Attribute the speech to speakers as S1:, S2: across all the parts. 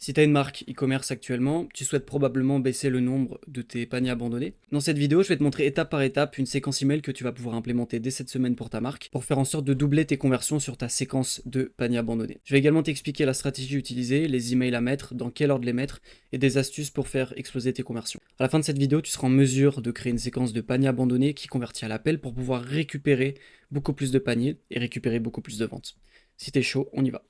S1: Si tu as une marque e-commerce actuellement, tu souhaites probablement baisser le nombre de tes paniers abandonnés. Dans cette vidéo, je vais te montrer étape par étape une séquence email que tu vas pouvoir implémenter dès cette semaine pour ta marque pour faire en sorte de doubler tes conversions sur ta séquence de paniers abandonnés. Je vais également t'expliquer la stratégie utilisée, les emails à mettre, dans quel ordre les mettre et des astuces pour faire exploser tes conversions. À la fin de cette vidéo, tu seras en mesure de créer une séquence de paniers abandonnés qui convertit à l'appel pour pouvoir récupérer beaucoup plus de paniers et récupérer beaucoup plus de ventes. Si t'es chaud, on y va.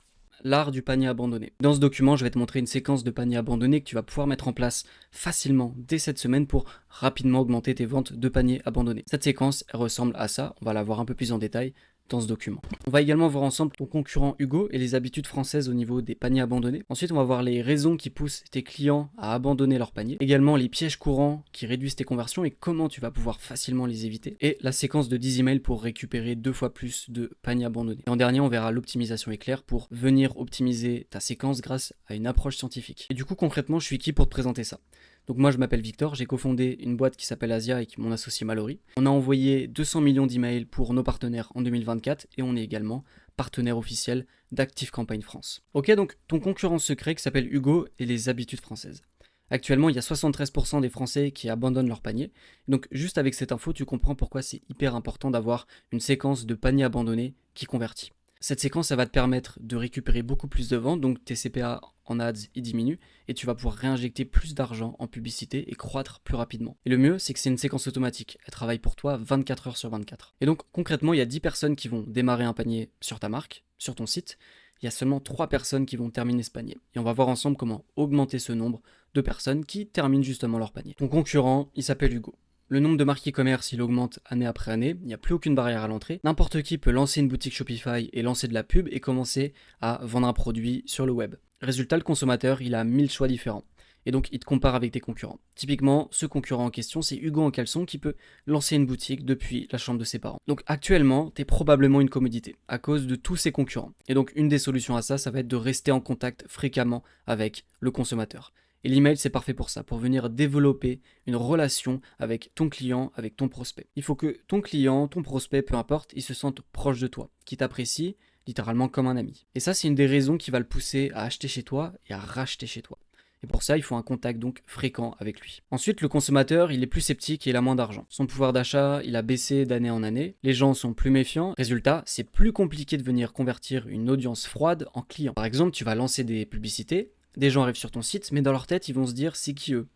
S1: L'art du panier abandonné. Dans ce document, je vais te montrer une séquence de paniers abandonnés que tu vas pouvoir mettre en place facilement dès cette semaine pour rapidement augmenter tes ventes de paniers abandonnés. Cette séquence, elle ressemble à ça, on va la voir un peu plus en détail dans ce document. On va également voir ensemble ton concurrent Hugo et les habitudes françaises au niveau des paniers abandonnés. Ensuite, on va voir les raisons qui poussent tes clients à abandonner leur panier. Également les pièges courants qui réduisent tes conversions et comment tu vas pouvoir facilement les éviter. Et la séquence de 10 emails pour récupérer 2 fois plus de paniers abandonnés. Et en dernier, on verra l'optimisation éclair pour venir optimiser ta séquence grâce à une approche scientifique. Et du coup, concrètement, je suis qui pour te présenter ça ? Donc moi je m'appelle Victor, j'ai cofondé une boîte qui s'appelle Asia avec mon associé Mallory. On a envoyé 200 millions d'emails pour nos partenaires en 2024 et on est également partenaire officiel d'ActiveCampagne France. Ok, donc ton concurrent secret qui s'appelle Hugo et les habitudes françaises. Actuellement, il y a 73% des Français qui abandonnent leur panier. Donc juste avec cette info, tu comprends pourquoi c'est hyper important d'avoir une séquence de paniers abandonnés qui convertit. Cette séquence, ça va te permettre de récupérer beaucoup plus de ventes, donc tes CPA en ads, ils diminuent, et tu vas pouvoir réinjecter plus d'argent en publicité et croître plus rapidement. Et le mieux, c'est que c'est une séquence automatique. Elle travaille pour toi 24 heures sur 24. Et donc, concrètement, il y a 10 personnes qui vont démarrer un panier sur ta marque, sur ton site. Il y a seulement 3 personnes qui vont terminer ce panier. Et on va voir ensemble comment augmenter ce nombre de personnes qui terminent justement leur panier. Ton concurrent, il s'appelle Hugo. Le nombre de marques e-commerce, il augmente année après année, il n'y a plus aucune barrière à l'entrée. N'importe qui peut lancer une boutique Shopify et lancer de la pub et commencer à vendre un produit sur le web. Résultat, le consommateur, il a 1000 choix différents. Et donc, il te compare avec tes concurrents. Typiquement, ce concurrent en question, c'est Hugo en caleçon qui peut lancer une boutique depuis la chambre de ses parents. Donc, actuellement, tu es probablement une commodité à cause de tous ces concurrents. Et donc, une des solutions à ça, ça va être de rester en contact fréquemment avec le consommateur. Et l'email, c'est parfait pour ça, pour venir développer une relation avec ton client, avec ton prospect. Il faut que ton client, ton prospect, peu importe, il se sente proche de toi, qu'il t'apprécie littéralement comme un ami. Et ça, c'est une des raisons qui va le pousser à acheter chez toi et à racheter chez toi. Et pour ça, il faut un contact donc fréquent avec lui. Ensuite, le consommateur, il est plus sceptique et il a moins d'argent. Son pouvoir d'achat, il a baissé d'année en année. Les gens sont plus méfiants. Résultat, c'est plus compliqué de venir convertir une audience froide en client. Par exemple, tu vas lancer des publicités. Des gens arrivent sur ton site, mais dans leur tête, ils vont se dire c'est qui eux ?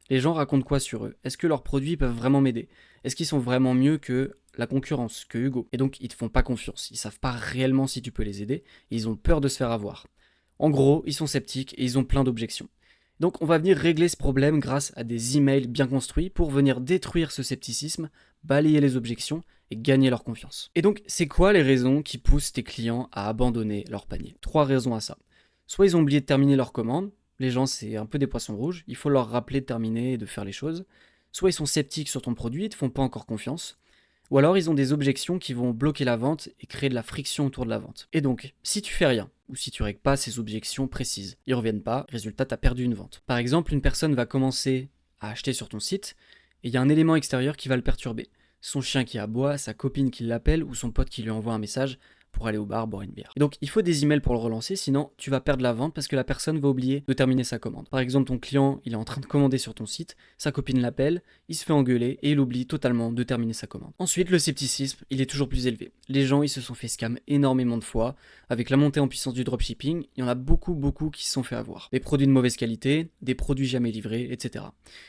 S1: Les gens racontent quoi sur eux ? Est-ce que leurs produits peuvent vraiment m'aider ? Est-ce qu'ils sont vraiment mieux que la concurrence, que Hugo ? Et donc, ils te font pas confiance. Ils savent pas réellement si tu peux les aider. Et ils ont peur de se faire avoir. En gros, ils sont sceptiques et ils ont plein d'objections. Donc, on va venir régler ce problème grâce à des emails bien construits pour venir détruire ce scepticisme, balayer les objections et gagner leur confiance. Et donc, c'est quoi les raisons qui poussent tes clients à abandonner leur panier ? 3 raisons à ça. Soit ils ont oublié de terminer leur commande, les gens c'est un peu des poissons rouges, il faut leur rappeler de terminer et de faire les choses. Soit ils sont sceptiques sur ton produit, ils te font pas encore confiance. Ou alors ils ont des objections qui vont bloquer la vente et créer de la friction autour de la vente. Et donc, si tu fais rien, ou si tu règles pas ces objections précises, ils reviennent pas, résultat t'as perdu une vente. Par exemple, une personne va commencer à acheter sur ton site, et il y a un élément extérieur qui va le perturber. Son chien qui aboie, sa copine qui l'appelle, ou son pote qui lui envoie un message pour aller au bar boire une bière. Et donc il faut des emails pour le relancer, sinon tu vas perdre la vente parce que la personne va oublier de terminer sa commande. Par exemple, ton client, il est en train de commander sur ton site, sa copine l'appelle, il se fait engueuler et il oublie totalement de terminer sa commande. Ensuite, le scepticisme, il est toujours plus élevé. Les gens, ils se sont fait scam énormément de fois. Avec la montée en puissance du dropshipping, il y en a beaucoup qui se sont fait avoir. Des produits de mauvaise qualité, des produits jamais livrés, etc.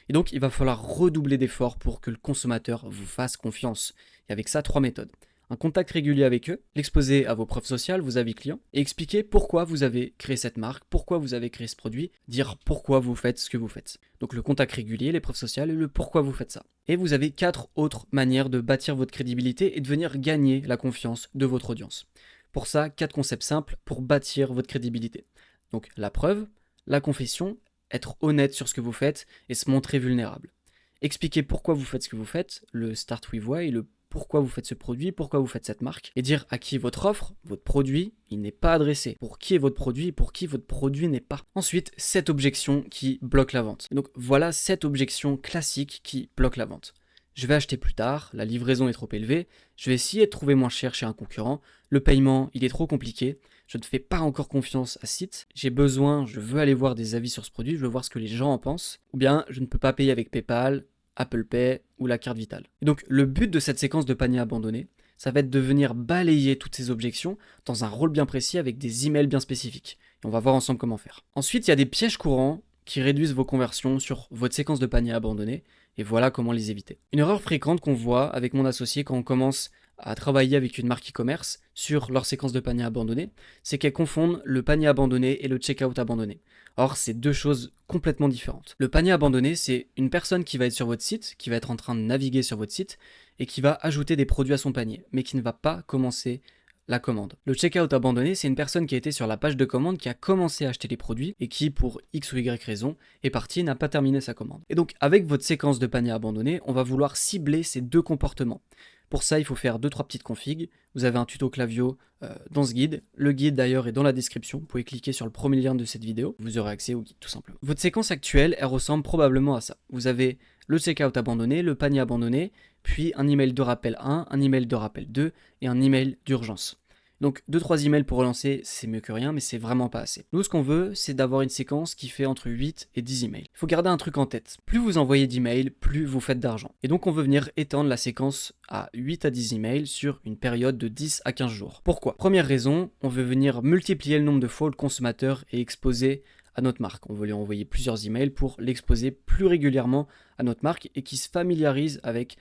S1: Et donc il va falloir redoubler d'efforts pour que le consommateur vous fasse confiance. Et avec ça, 3 méthodes. Un contact régulier avec eux, l'exposer à vos preuves sociales, vos avis clients, et expliquer pourquoi vous avez créé cette marque, pourquoi vous avez créé ce produit, dire pourquoi vous faites ce que vous faites. Donc le contact régulier, les preuves sociales et le pourquoi vous faites ça. Et vous avez 4 autres manières de bâtir votre crédibilité et de venir gagner la confiance de votre audience. Pour ça, 4 concepts simples pour bâtir votre crédibilité. Donc la preuve, la confession, être honnête sur ce que vous faites et se montrer vulnérable. Expliquer pourquoi vous faites ce que vous faites, le start with why et le pourquoi vous faites ce produit, pourquoi vous faites cette marque, et dire à qui votre offre, votre produit, il n'est pas adressé. Pour qui est votre produit et pour qui votre produit n'est pas. Ensuite, 7 objections qui bloquent la vente. Donc voilà 7 objections classiques qui bloquent la vente. Je vais acheter plus tard, la livraison est trop élevée, je vais essayer de trouver moins cher chez un concurrent, le paiement il est trop compliqué, je ne fais pas encore confiance à ce site, je veux aller voir des avis sur ce produit, je veux voir ce que les gens en pensent, ou bien je ne peux pas payer avec PayPal, Apple Pay ou la carte vitale. Et donc le but de cette séquence de panier abandonné, ça va être de venir balayer toutes ces objections dans un rôle bien précis avec des emails bien spécifiques. Et on va voir ensemble comment faire. Ensuite, il y a des pièges courants qui réduisent vos conversions sur votre séquence de panier abandonné, et voilà comment les éviter. Une erreur fréquente qu'on voit avec mon associé quand on commence à travailler avec une marque e-commerce sur leur séquence de panier abandonné, c'est qu'elles confondent le panier abandonné et le checkout abandonné. Or, c'est deux choses complètement différentes. Le panier abandonné, c'est une personne qui va être sur votre site, qui va être en train de naviguer sur votre site, et qui va ajouter des produits à son panier, mais qui ne va pas commencer la commande. Le checkout abandonné, c'est une personne qui a été sur la page de commande, qui a commencé à acheter les produits et qui, pour X ou Y raison, est parti et n'a pas terminé sa commande. Et donc, avec votre séquence de panier abandonné, on va vouloir cibler ces deux comportements. Pour ça, il faut faire 2-3 petites configs. Vous avez un tuto Klaviyo dans ce guide. Le guide d'ailleurs est dans la description. Vous pouvez cliquer sur le premier lien de cette vidéo. Vous aurez accès au guide tout simplement. Votre séquence actuelle, elle ressemble probablement à ça. Vous avez le checkout abandonné, le panier abandonné, puis un email de rappel 1, un email de rappel 2 et un email d'urgence. Donc 2-3 emails pour relancer, c'est mieux que rien, mais c'est vraiment pas assez. Nous, ce qu'on veut, c'est d'avoir une séquence qui fait entre 8 et 10 emails. Il faut garder un truc en tête. Plus vous envoyez d'emails, plus vous faites d'argent. Et donc on veut venir étendre la séquence à 8 à 10 emails sur une période de 10 à 15 jours. Pourquoi ? Première raison, on veut venir multiplier le nombre de fois où le consommateur est exposé à notre marque. On veut lui envoyer plusieurs emails pour l'exposer plus régulièrement à notre marque et qu'il se familiarise avec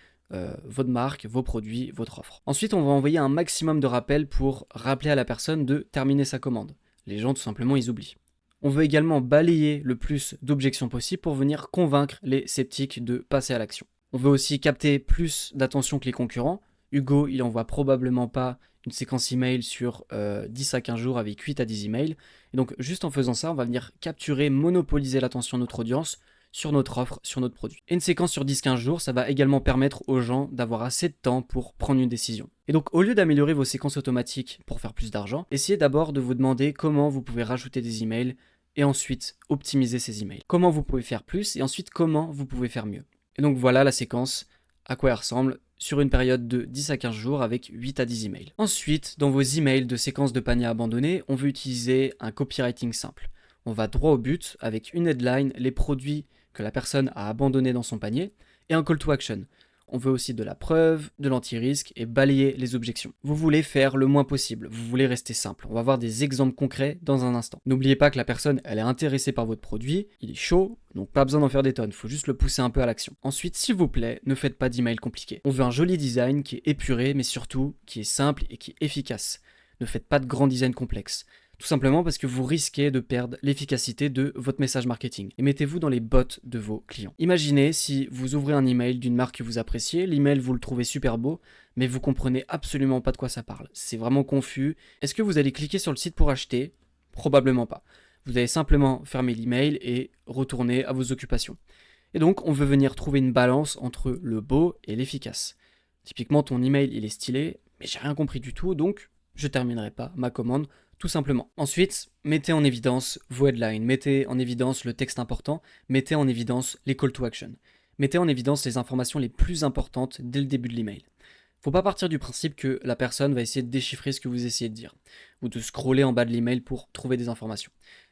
S1: votre marque, vos produits, votre offre. Ensuite, on va envoyer un maximum de rappels pour rappeler à la personne de terminer sa commande. Les gens, tout simplement, ils oublient. On veut également balayer le plus d'objections possible pour venir convaincre les sceptiques de passer à l'action. On veut aussi capter plus d'attention que les concurrents. Hugo, il envoie probablement pas une séquence email sur 10 à 15 jours avec 8 à 10 emails. Et donc, juste en faisant ça, on va venir capturer, monopoliser l'attention de notre audience sur notre offre, sur notre produit. Et une séquence sur 10-15 jours, ça va également permettre aux gens d'avoir assez de temps pour prendre une décision. Et donc, au lieu d'améliorer vos séquences automatiques pour faire plus d'argent, essayez d'abord de vous demander comment vous pouvez rajouter des emails et ensuite optimiser ces emails. Comment vous pouvez faire plus et ensuite comment vous pouvez faire mieux. Et donc voilà la séquence, à quoi elle ressemble sur une période de 10 à 15 jours avec 8 à 10 emails. Ensuite, dans vos emails de séquence de panier abandonné, on veut utiliser un copywriting simple. On va droit au but avec une headline, les produits que la personne a abandonné dans son panier, et un call to action. On veut aussi de la preuve, de l'anti-risque et balayer les objections. Vous voulez faire le moins possible, vous voulez rester simple. On va voir des exemples concrets dans un instant. N'oubliez pas que la personne, elle est intéressée par votre produit, il est chaud, donc pas besoin d'en faire des tonnes, il faut juste le pousser un peu à l'action. Ensuite, s'il vous plaît, ne faites pas d'email compliqué. On veut un joli design qui est épuré, mais surtout qui est simple et qui est efficace. Ne faites pas de grands designs complexes. Tout simplement parce que vous risquez de perdre l'efficacité de votre message marketing. Et mettez-vous dans les bottes de vos clients. Imaginez si vous ouvrez un email d'une marque que vous appréciez, l'email vous le trouvez super beau, mais vous comprenez absolument pas de quoi ça parle. C'est vraiment confus. Est-ce que vous allez cliquer sur le site pour acheter ? Probablement pas. Vous allez simplement fermer l'email et retourner à vos occupations. Et donc, on veut venir trouver une balance entre le beau et l'efficace. Typiquement, ton email, il est stylé, mais j'ai rien compris du tout, donc je terminerai pas ma commande tout simplement. Ensuite, mettez en évidence vos headlines, mettez en évidence le texte important, mettez en évidence les call to action. Mettez en évidence les informations les plus importantes dès le début de l'email. Faut pas partir du principe que la personne va essayer de déchiffrer ce que vous essayez de dire, ou de scroller en bas de l'email pour trouver des informations.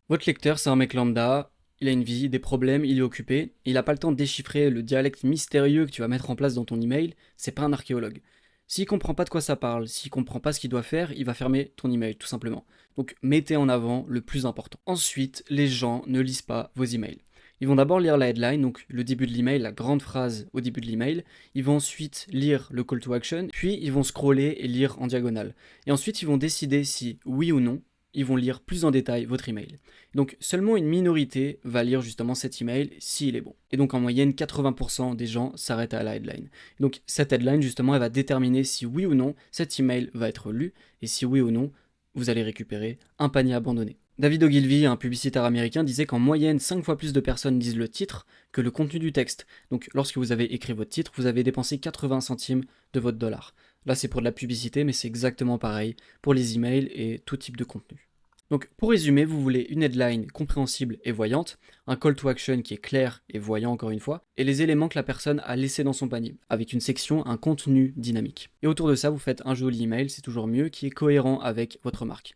S1: Votre lecteur, c'est un mec lambda, il a une vie, des problèmes, il est occupé, il n'a pas le temps de déchiffrer le dialecte mystérieux que tu vas mettre en place dans ton email, c'est pas un archéologue. S'il comprend pas de quoi ça parle, s'il comprend pas ce qu'il doit faire, il va fermer ton email, tout simplement. Donc mettez en avant le plus important. Ensuite, les gens ne lisent pas vos emails. Ils vont d'abord lire la headline, donc le début de l'email, la grande phrase au début de l'email. Ils vont ensuite lire le call to action, puis ils vont scroller et lire en diagonale. Et ensuite, ils vont décider si oui ou non, ils vont lire plus en détail votre email. Donc seulement une minorité va lire justement cet email s'il est bon. Et donc en moyenne, 80% des gens s'arrêtent à la headline. Donc cette headline justement, elle va déterminer si oui ou non cet email va être lu et si oui ou non vous allez récupérer un panier abandonné. David Ogilvy, un publicitaire américain, disait qu'en moyenne 5 fois plus de personnes lisent le titre que le contenu du texte. Donc lorsque vous avez écrit votre titre, vous avez dépensé 80 centimes de votre dollar. Là c'est pour de la publicité, mais c'est exactement pareil pour les emails et tout type de contenu. Donc pour résumer, vous voulez une headline compréhensible et voyante, un call to action qui est clair et voyant encore une fois, et les éléments que la personne a laissés dans son panier, avec une section, un contenu dynamique. Et autour de ça, vous faites un joli email, c'est toujours mieux, qui est cohérent avec votre marque.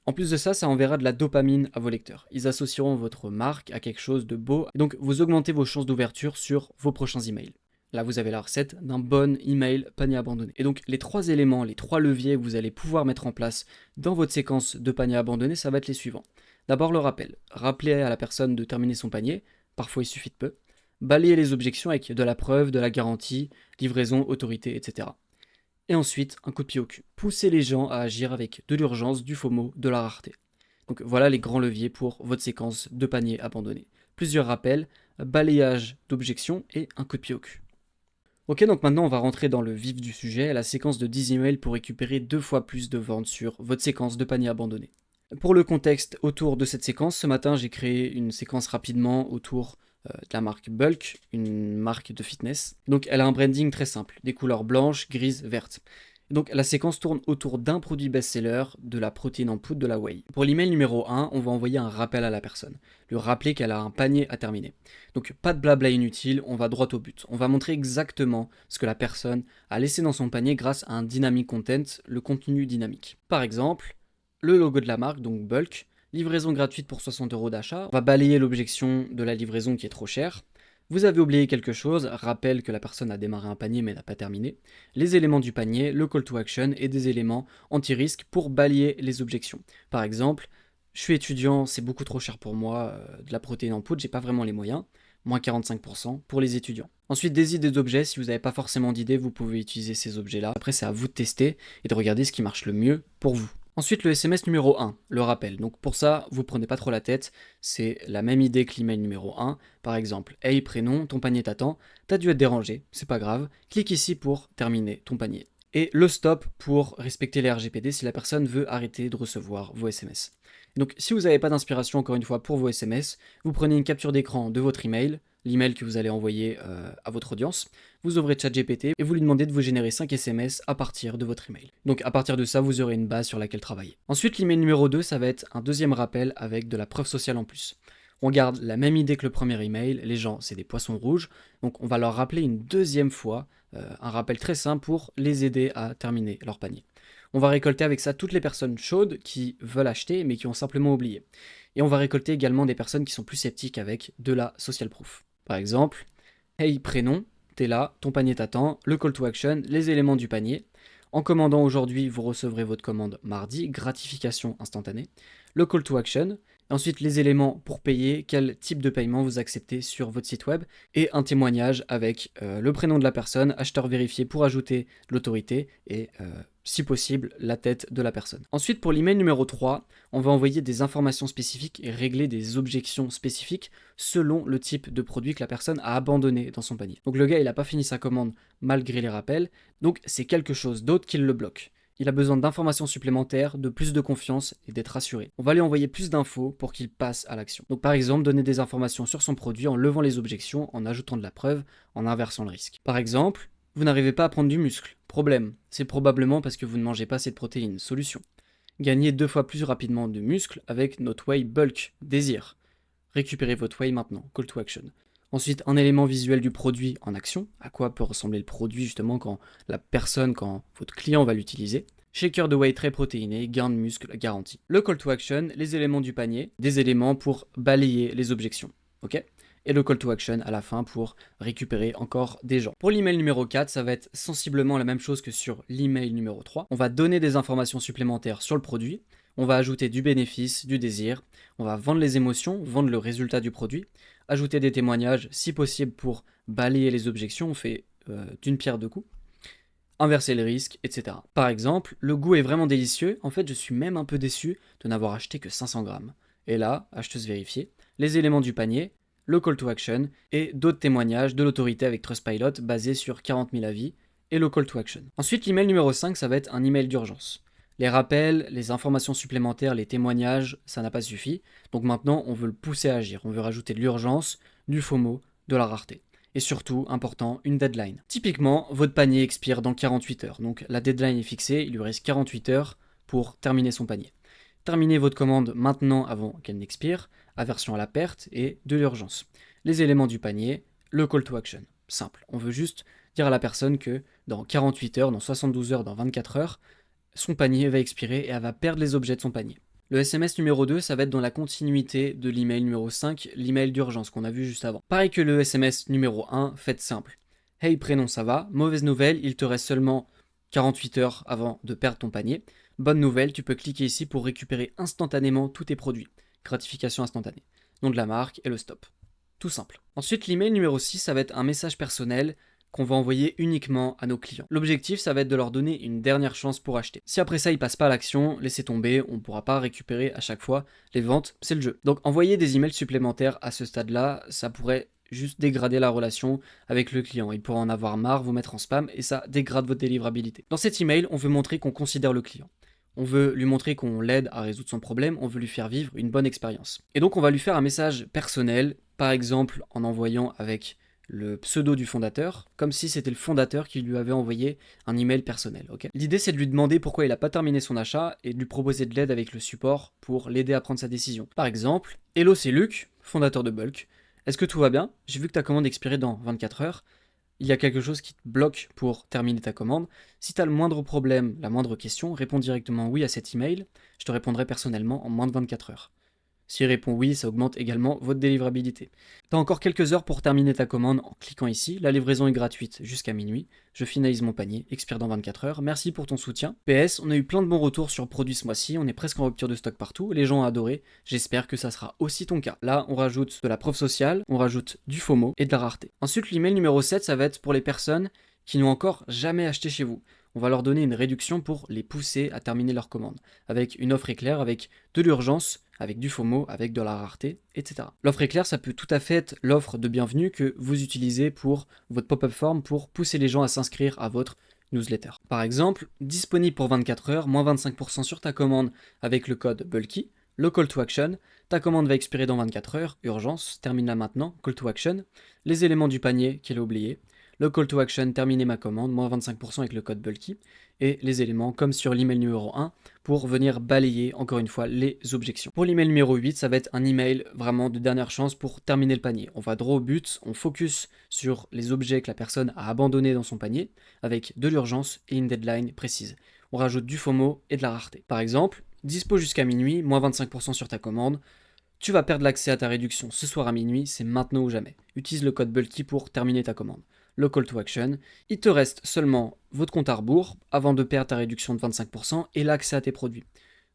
S1: En plus de ça, ça enverra de la dopamine à vos lecteurs. Ils associeront votre marque à quelque chose de beau, et donc vous augmentez vos chances d'ouverture sur vos prochains emails. Là, vous avez la recette d'un bon email panier abandonné. Et donc, les 3 éléments, les 3 leviers que vous allez pouvoir mettre en place dans votre séquence de panier abandonné, ça va être les suivants. D'abord, le rappel. Rappelez à la personne de terminer son panier, parfois il suffit de peu. Balayer les objections avec de la preuve, de la garantie, livraison, autorité, etc. Et ensuite, un coup de pied au cul. Pousser les gens à agir avec de l'urgence, du FOMO, de la rareté. Donc voilà les grands leviers pour votre séquence de panier abandonné. Plusieurs rappels, balayage d'objections et un coup de pied au cul. Ok, donc maintenant on va rentrer dans le vif du sujet, la séquence de 10 emails pour récupérer 2 fois plus de ventes sur votre séquence de panier abandonné. Pour le contexte autour de cette séquence, ce matin j'ai créé une séquence rapidement autour de la marque Bulk, une marque de fitness. Donc elle a un branding très simple, des couleurs blanches, grises, vertes. Donc la séquence tourne autour d'un produit best-seller, de la protéine en poudre, de la whey. Pour l'email numéro 1, on va envoyer un rappel à la personne, lui rappeler qu'elle a un panier à terminer. Donc pas de blabla inutile, on va droit au but. On va montrer exactement ce que la personne a laissé dans son panier grâce à un dynamic content, le contenu dynamique. Par exemple, le logo de la marque, donc Bulk, livraison gratuite pour 60 € d'achat. On va balayer l'objection de la livraison qui est trop chère. Vous avez oublié quelque chose, rappel que la personne a démarré un panier mais n'a pas terminé. Les éléments du panier, le call to action et des éléments anti-risque pour balayer les objections. Par exemple, je suis étudiant, c'est beaucoup trop cher pour moi, de la protéine en poudre, j'ai pas vraiment les moyens. Moins 45% pour les étudiants. Ensuite, des idées d'objets, si vous n'avez pas forcément d'idées, vous pouvez utiliser ces objets-là. Après, c'est à vous de tester et de regarder ce qui marche le mieux pour vous. Ensuite, le SMS numéro 1, le rappel. Donc pour ça, vous prenez pas trop la tête, c'est la même idée que l'email numéro 1. Par exemple, hey prénom, ton panier t'attend, t'as dû être dérangé, c'est pas grave, clique ici pour terminer ton panier. Et le stop pour respecter les RGPD si la personne veut arrêter de recevoir vos SMS. Donc si vous n'avez pas d'inspiration encore une fois pour vos SMS, vous prenez une capture d'écran de votre email, l'email que vous allez envoyer à votre audience, vous ouvrez ChatGPT et vous lui demandez de vous générer 5 SMS à partir de votre email. Donc à partir de ça, vous aurez une base sur laquelle travailler. Ensuite, l'email numéro 2, ça va être un deuxième rappel avec de la preuve sociale en plus. On garde la même idée que le premier email, les gens c'est des poissons rouges, donc on va leur rappeler une deuxième fois, un rappel très simple pour les aider à terminer leur panier. On va récolter avec ça toutes les personnes chaudes qui veulent acheter mais qui ont simplement oublié. Et on va récolter également des personnes qui sont plus sceptiques avec de la social proof. Par exemple, hey prénom, t'es là, ton panier t'attend, le call to action, les éléments du panier. En commandant aujourd'hui, vous recevrez votre commande mardi, gratification instantanée. Le call to action, ensuite les éléments pour payer, quel type de paiement vous acceptez sur votre site web, et un témoignage avec le prénom de la personne, acheteur vérifié pour ajouter l'autorité et si possible la tête de la personne. Ensuite pour l'email numéro 3, on va envoyer des informations spécifiques et régler des objections spécifiques selon le type de produit que la personne a abandonné dans son panier. Donc le gars il n'a pas fini sa commande malgré les rappels, donc c'est quelque chose d'autre qui le bloque. Il a besoin d'informations supplémentaires, de plus de confiance et d'être rassuré. On va lui envoyer plus d'infos pour qu'il passe à l'action. Donc par exemple, donner des informations sur son produit en levant les objections, en ajoutant de la preuve, en inversant le risque. Par exemple, vous n'arrivez pas à prendre du muscle. Problème, c'est probablement parce que vous ne mangez pas assez de protéines. Solution. Gagnez 2 fois plus rapidement de muscle avec notre whey bulk. Désir. Récupérez votre whey maintenant. Call to action. Ensuite, un élément visuel du produit en action. À quoi peut ressembler le produit justement quand votre client va l'utiliser. Shaker de whey très protéiné, gain de muscle garanti. Le call to action, les éléments du panier, des éléments pour balayer les objections. Ok ? Et le call to action à la fin pour récupérer encore des gens. Pour l'email numéro 4, ça va être sensiblement la même chose que sur l'email numéro 3. On va donner des informations supplémentaires sur le produit. On va ajouter du bénéfice, du désir. On va vendre les émotions, vendre le résultat du produit. Ajouter des témoignages, si possible, pour balayer les objections. On fait d'une pierre deux coups. Inverser le risque, etc. Par exemple, le goût est vraiment délicieux. En fait, je suis même un peu déçu de n'avoir acheté que 500 grammes. Et là, acheteuse vérifiée, les éléments du panier, le call to action et d'autres témoignages de l'autorité avec Trustpilot basés sur 40 000 avis et le call to action. Ensuite, l'email numéro 5, ça va être un email d'urgence. Les rappels, les informations supplémentaires, les témoignages, ça n'a pas suffi. Donc maintenant, on veut le pousser à agir. On veut rajouter de l'urgence, du FOMO, de la rareté. Et surtout, important, une deadline. Typiquement, votre panier expire dans 48 heures. Donc la deadline est fixée, il lui reste 48 heures pour terminer son panier. Terminez votre commande maintenant avant qu'elle n'expire, aversion à la perte et de l'urgence. Les éléments du panier, le call to action. Simple. On veut juste dire à la personne que dans 48 heures, dans 72 heures, dans 24 heures, son panier va expirer et elle va perdre les objets de son panier. Le SMS numéro 2, ça va être dans la continuité de l'email numéro 5, l'email d'urgence qu'on a vu juste avant. Pareil que le SMS numéro 1, faites simple. Hey prénom, ça va? Mauvaise nouvelle, il te reste seulement 48 heures avant de perdre ton panier. Bonne nouvelle, tu peux cliquer ici pour récupérer instantanément tous tes produits. Gratification instantanée. Nom de la marque et le stop. Tout simple. Ensuite, l'email numéro 6, ça va être un message personnel qu'on va envoyer uniquement à nos clients. L'objectif, ça va être de leur donner une dernière chance pour acheter. Si après ça, ils passent pas à l'action, laissez tomber, on ne pourra pas récupérer à chaque fois les ventes, c'est le jeu. Donc envoyer des emails supplémentaires à ce stade-là, ça pourrait juste dégrader la relation avec le client. Il pourra en avoir marre, vous mettre en spam et ça dégrade votre délivrabilité. Dans cet email, on veut montrer qu'on considère le client. On veut lui montrer qu'on l'aide à résoudre son problème, on veut lui faire vivre une bonne expérience. Et donc on va lui faire un message personnel, par exemple en envoyant avec le pseudo du fondateur, comme si c'était le fondateur qui lui avait envoyé un email personnel. Okay. L'idée, c'est de lui demander pourquoi il n'a pas terminé son achat et de lui proposer de l'aide avec le support pour l'aider à prendre sa décision. Par exemple, hello, c'est Luc, fondateur de Bulk. Est-ce que tout va bien? J'ai vu que ta commande expirait dans 24 heures. Il y a quelque chose qui te bloque pour terminer ta commande. Si tu as le moindre problème, la moindre question, réponds directement oui à cet email. Je te répondrai personnellement en moins de 24 heures. S'il répond oui, ça augmente également votre délivrabilité. Tu as encore quelques heures pour terminer ta commande en cliquant ici. La livraison est gratuite jusqu'à minuit. Je finalise mon panier, expire dans 24 heures. Merci pour ton soutien. PS, on a eu plein de bons retours sur produits ce mois-ci. On est presque en rupture de stock partout. Les gens ont adoré. J'espère que ça sera aussi ton cas. Là, on rajoute de la preuve sociale, on rajoute du FOMO et de la rareté. Ensuite, l'email numéro 7, ça va être pour les personnes qui n'ont encore jamais acheté chez vous. On va leur donner une réduction pour les pousser à terminer leur commande, avec une offre éclair, avec de l'urgence, avec du FOMO, avec de la rareté, etc. L'offre éclair, ça peut tout à fait être l'offre de bienvenue que vous utilisez pour votre pop-up form pour pousser les gens à s'inscrire à votre newsletter. Par exemple, disponible pour 24 heures, moins 25% sur ta commande avec le code Bulky, le call to action, ta commande va expirer dans 24 heures, urgence, termine-la maintenant, call to action, les éléments du panier qu'elle a oublié, le call to action, terminer ma commande, moins 25% avec le code Bulky, et les éléments comme sur l'email numéro 1 pour venir balayer encore une fois les objections. Pour l'email numéro 8, ça va être un email vraiment de dernière chance pour terminer le panier. On va droit au but, on focus sur les objets que la personne a abandonnés dans son panier avec de l'urgence et une deadline précise. On rajoute du FOMO et de la rareté. Par exemple, dispo jusqu'à minuit, moins 25% sur ta commande. Tu vas perdre l'accès à ta réduction ce soir à minuit, c'est maintenant ou jamais. Utilise le code Bulky pour terminer ta commande. Le call to action, il te reste seulement votre compte à rebours avant de perdre ta réduction de 25% et l'accès à tes produits.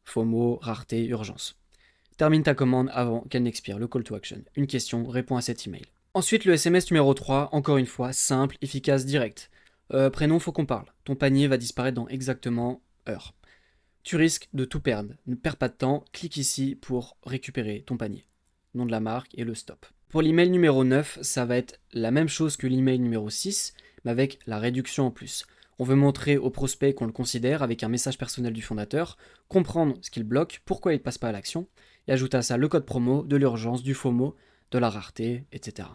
S1: FOMO, rareté, urgence. Termine ta commande avant qu'elle n'expire, le call to action. Une question, réponds à cet email. Ensuite, le SMS numéro 3, encore une fois, simple, efficace, direct. Prénom, faut qu'on parle. Ton panier va disparaître dans exactement heure. Tu risques de tout perdre. Ne perds pas de temps, clique ici pour récupérer ton panier. Nom de la marque et le stop. Pour l'email numéro 9, ça va être la même chose que l'email numéro 6, mais avec la réduction en plus. On veut montrer au prospect qu'on le considère avec un message personnel du fondateur, comprendre ce qu'il bloque, pourquoi il ne passe pas à l'action, et ajouter à ça le code promo, de l'urgence, du FOMO, de la rareté, etc.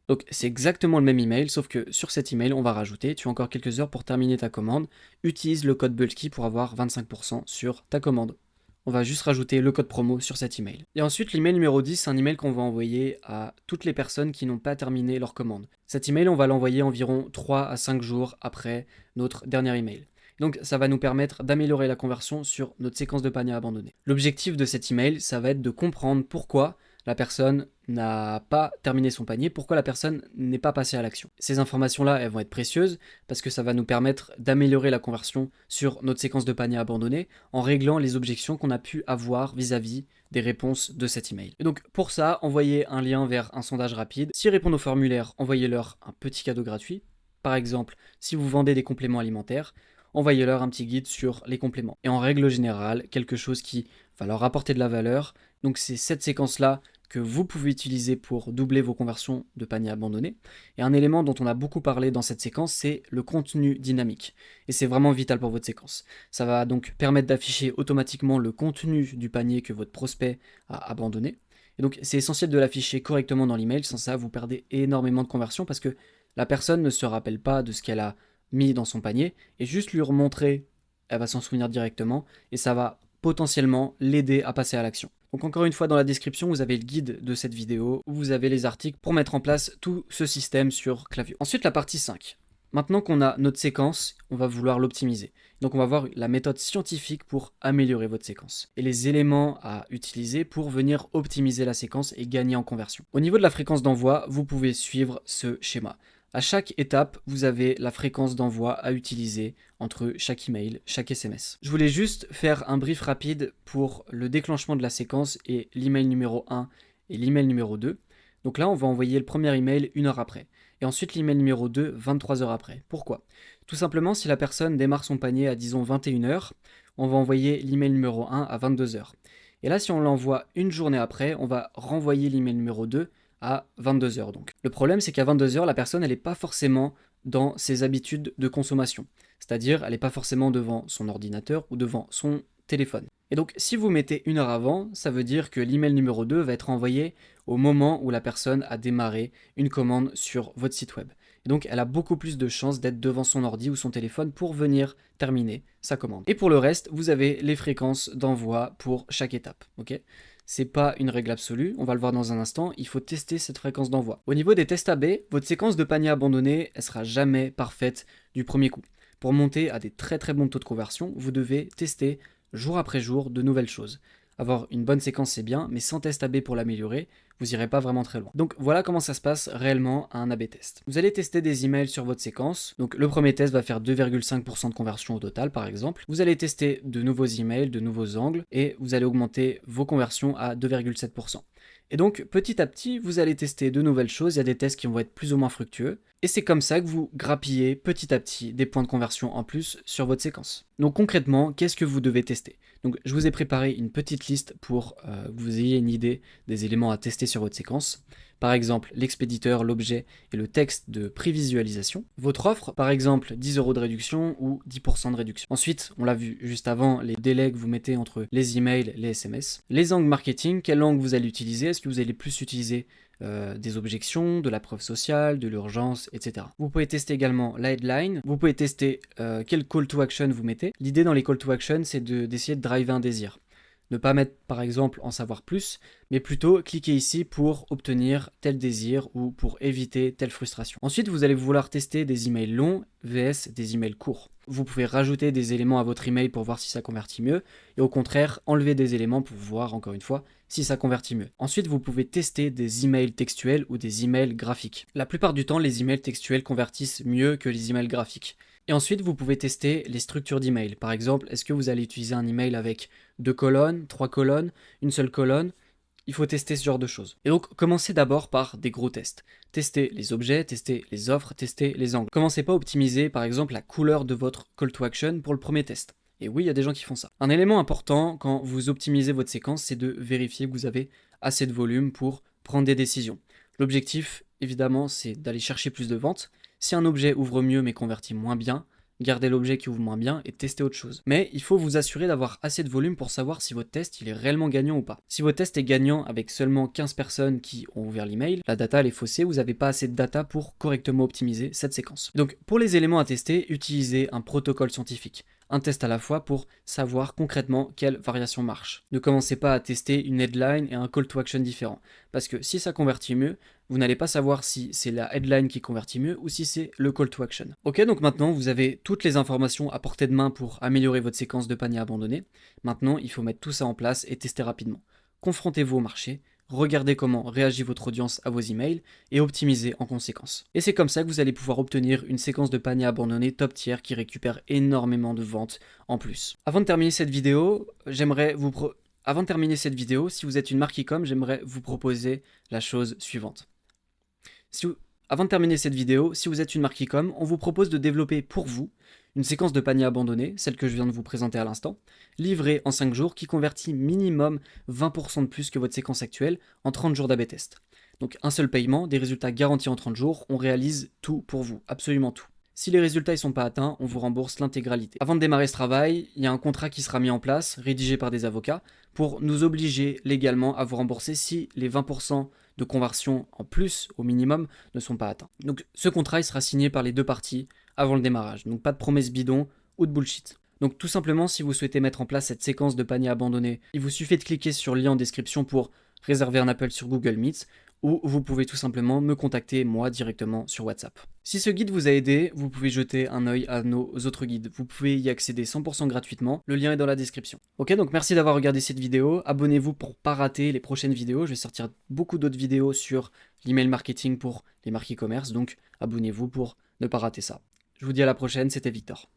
S1: Donc c'est exactement le même email, sauf que sur cet email, on va rajouter, tu as encore quelques heures pour terminer ta commande, utilise le code Bulky pour avoir 25% sur ta commande. On va juste rajouter le code promo sur cet email. Et ensuite, l'email numéro 10, c'est un email qu'on va envoyer à toutes les personnes qui n'ont pas terminé leur commande. Cet email, on va l'envoyer environ 3 à 5 jours après notre dernier email. Donc ça va nous permettre d'améliorer la conversion sur notre séquence de panier abandonné. L'objectif de cet email, ça va être de comprendre pourquoi la personne n'a pas terminé son panier, pourquoi la personne n'est pas passée à l'action. Ces informations-là, elles vont être précieuses parce que ça va nous permettre d'améliorer la conversion sur notre séquence de panier abandonné en réglant les objections qu'on a pu avoir vis-à-vis des réponses de cet email. Et donc pour ça, envoyez un lien vers un sondage rapide. S'ils répondent au formulaire, envoyez-leur un petit cadeau gratuit. Par exemple, si vous vendez des compléments alimentaires, envoyez-leur un petit guide sur les compléments. Et en règle générale, quelque chose qui va leur apporter de la valeur. Donc c'est cette séquence-là que vous pouvez utiliser pour doubler vos conversions de panier abandonné. Et un élément dont on a beaucoup parlé dans cette séquence, c'est le contenu dynamique. Et c'est vraiment vital pour votre séquence. Ça va donc permettre d'afficher automatiquement le contenu du panier que votre prospect a abandonné. Et donc c'est essentiel de l'afficher correctement dans l'email, sans ça vous perdez énormément de conversions parce que la personne ne se rappelle pas de ce qu'elle a mis dans son panier et juste lui remontrer, elle va s'en souvenir directement et ça va potentiellement l'aider à passer à l'action. Donc encore une fois, dans la description, vous avez le guide de cette vidéo où vous avez les articles pour mettre en place tout ce système sur Klaviyo. Ensuite, la partie 5. Maintenant qu'on a notre séquence, on va vouloir l'optimiser. Donc on va voir la méthode scientifique pour améliorer votre séquence et les éléments à utiliser pour venir optimiser la séquence et gagner en conversion. Au niveau de la fréquence d'envoi, vous pouvez suivre ce schéma. À chaque étape, vous avez la fréquence d'envoi à utiliser entre chaque email, chaque SMS. Je voulais juste faire un brief rapide pour le déclenchement de la séquence et l'email numéro 1 et l'email numéro 2. Donc là, on va envoyer le premier email 1 heure après. Et ensuite, l'email numéro 2, 23 heures après. Pourquoi? Tout simplement, si la personne démarre son panier à, disons, 21 heures, on va envoyer l'email numéro 1 à 22 heures. Et là, si on l'envoie une journée après, on va renvoyer l'email numéro 2 à 22 heures. Donc. Le problème, c'est qu'à 22 heures, la personne, elle n'est pas forcément dans ses habitudes de consommation. C'est-à-dire, elle n'est pas forcément devant son ordinateur ou devant son téléphone. Et donc, si vous mettez 1 heure avant, ça veut dire que l'email numéro 2 va être envoyé au moment où la personne a démarré une commande sur votre site web. Et donc, elle a beaucoup plus de chances d'être devant son ordi ou son téléphone pour venir terminer sa commande. Et pour le reste, vous avez les fréquences d'envoi pour chaque étape. Ok ? C'est pas une règle absolue, on va le voir dans un instant, il faut tester cette fréquence d'envoi. Au niveau des tests AB, votre séquence de panier abandonné, elle sera jamais parfaite du premier coup. Pour monter à des très très bons taux de conversion, vous devez tester jour après jour de nouvelles choses. Avoir une bonne séquence c'est bien, mais sans test AB pour l'améliorer, vous n'irez pas vraiment très loin. Donc voilà comment ça se passe réellement à un AB test. Vous allez tester des emails sur votre séquence. Donc le premier test va faire 2,5% de conversion au total par exemple. Vous allez tester de nouveaux emails, de nouveaux angles et vous allez augmenter vos conversions à 2,7%. Et donc petit à petit, vous allez tester de nouvelles choses, il y a des tests qui vont être plus ou moins fructueux. Et c'est comme ça que vous grappillez petit à petit des points de conversion en plus sur votre séquence. Donc concrètement, qu'est-ce que vous devez tester? Donc je vous ai préparé une petite liste pour que vous ayez une idée des éléments à tester sur votre séquence. Par exemple, l'expéditeur, l'objet et le texte de prévisualisation. Votre offre, par exemple 10 € de réduction ou 10% de réduction. Ensuite, on l'a vu juste avant, les délais que vous mettez entre les emails, les SMS. Les angles marketing, quelle angle vous allez utiliser? Est-ce que vous allez plus utiliser des objections, de la preuve sociale, de l'urgence, etc. Vous pouvez tester également la headline, vous pouvez tester quel call to action vous mettez. L'idée dans les call to action, c'est d'essayer de driver un désir. Ne pas mettre par exemple en savoir plus, mais plutôt cliquer ici pour obtenir tel désir ou pour éviter telle frustration. Ensuite, vous allez vouloir tester des emails longs vs des emails courts. Vous pouvez rajouter des éléments à votre email pour voir si ça convertit mieux, et au contraire, enlever des éléments pour voir, encore une fois, si ça convertit mieux. Ensuite, vous pouvez tester des emails textuels ou des emails graphiques. La plupart du temps, les emails textuels convertissent mieux que les emails graphiques. Et ensuite, vous pouvez tester les structures d'email. Par exemple, est-ce que vous allez utiliser un email avec 2 colonnes, 3 colonnes, une seule colonne? Il faut tester ce genre de choses. Et donc, commencez d'abord par des gros tests. Testez les objets, testez les offres, testez les angles. Commencez pas à optimiser, par exemple, la couleur de votre call to action pour le premier test. Et oui, il y a des gens qui font ça. Un élément important quand vous optimisez votre séquence, c'est de vérifier que vous avez assez de volume pour prendre des décisions. L'objectif, évidemment, c'est d'aller chercher plus de ventes. Si un objet ouvre mieux mais convertit moins bien, gardez l'objet qui ouvre moins bien et testez autre chose. Mais il faut vous assurer d'avoir assez de volume pour savoir si votre test il est réellement gagnant ou pas. Si votre test est gagnant avec seulement 15 personnes qui ont ouvert l'email, la data elle est faussée, vous n'avez pas assez de data pour correctement optimiser cette séquence. Donc pour les éléments à tester, utilisez un protocole scientifique. Un test à la fois pour savoir concrètement quelle variation marche. Ne commencez pas à tester une headline et un call to action différent. Parce que si ça convertit mieux, vous n'allez pas savoir si c'est la headline qui convertit mieux ou si c'est le call to action. Ok, donc maintenant vous avez toutes les informations à portée de main pour améliorer votre séquence de panier abandonné. Maintenant, il faut mettre tout ça en place et tester rapidement. Confrontez-vous au marché, regardez comment réagit votre audience à vos emails et optimisez en conséquence. Et c'est comme ça que vous allez pouvoir obtenir une séquence de panier abandonné top tier qui récupère énormément de ventes en plus. Avant de terminer cette vidéo, si vous êtes une marque e-com, j'aimerais vous proposer la chose suivante. Avant de terminer cette vidéo, si vous êtes une marque e-com, on vous propose de développer pour vous une séquence de panier abandonné, celle que je viens de vous présenter à l'instant, livrée en 5 jours qui convertit minimum 20% de plus que votre séquence actuelle en 30 jours d'A/B test. Donc un seul paiement, des résultats garantis en 30 jours, on réalise tout pour vous, absolument tout. Si les résultats ne sont pas atteints, on vous rembourse l'intégralité. Avant de démarrer ce travail, il y a un contrat qui sera mis en place, rédigé par des avocats, pour nous obliger légalement à vous rembourser si les 20% de conversion en plus, au minimum, ne sont pas atteints. Donc ce contrat il sera signé par les deux parties avant le démarrage. Donc pas de promesses bidons ou de bullshit. Donc tout simplement, si vous souhaitez mettre en place cette séquence de panier abandonné, il vous suffit de cliquer sur le lien en description pour réserver un appel sur Google Meet ou vous pouvez tout simplement me contacter moi directement sur WhatsApp. Si ce guide vous a aidé, vous pouvez jeter un œil à nos autres guides. Vous pouvez y accéder 100% gratuitement, le lien est dans la description. Ok, donc merci d'avoir regardé cette vidéo, abonnez-vous pour pas rater les prochaines vidéos, je vais sortir beaucoup d'autres vidéos sur l'email marketing pour les marques e-commerce, donc abonnez-vous pour ne pas rater ça. Je vous dis à la prochaine, c'était Victor.